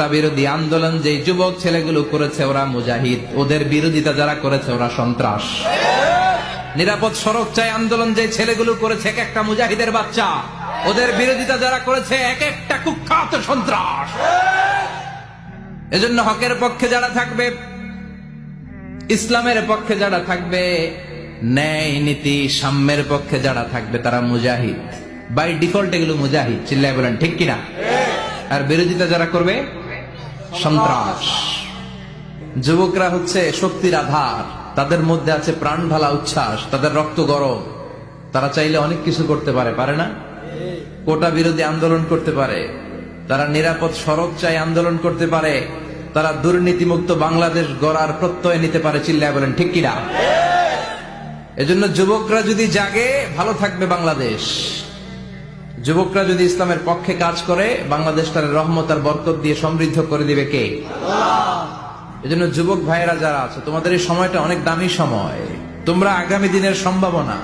কোটা বিরোধী আন্দোলন যে যুবক ছেলেগুলো করেছে ওরা মুজাহিদ, ওদের বিরোধিতা যারা করেছে ওরা সন্ত্রাস। নিরাপদ সড়ক চাই আন্দোলন যে ছেলেগুলো করেছে এক একটা মুজাহিদের বাচ্চা, ওদের বিরোধিতা যারা করেছে এক একটা কুখ্যাত সন্ত্রাস। এজন্য হকের পক্ষে যারা থাকবে, ইসলামের পক্ষে যারা থাকবে, ন্যায় নীতি সাম্যের পক্ষে যারা থাকবে তারা মুজাহিদ। বাই ডিফল্ট এগুলো মুজাহিদ, চিল্লায় বলেন ঠিক কিনা? আর বিরোধিতা যারা করবে সন্ত্রাস। যুবকরা হচ্ছে শক্তির আধার, তাদের মধ্যে আছে প্রাণ ঢালা উচ্ছ্বাস, তাদের রক্ত গরম, তারা চাইলে অনেক কিছু করতে পারে, পারে না? কোটা বিরোধী আন্দোলন করতে পারে, তারা নিরাপদ সড়ক চাই আন্দোলন করতে পারে, তারা দুর্নীতিমুক্ত বাংলাদেশ গড়ার প্রত্যয় নিতে পারে, চিল্লায় বলেন ঠিক কিনা? এজন্য যুবকরা যদি জাগে ভালো থাকবে বাংলাদেশ। যুবকরা যদি ইসলামের পক্ষে কাজ করে বাংলাদেশটার রহমত আর বরকত দিয়ে সমৃদ্ধ করে দিবে কে? এজন্য যুবক ভাইয়েরা যারা আছে, তোমাদের এই সময়টা অনেক দামি সময়, তোমরা আগামী দিনের সম্ভাবনা।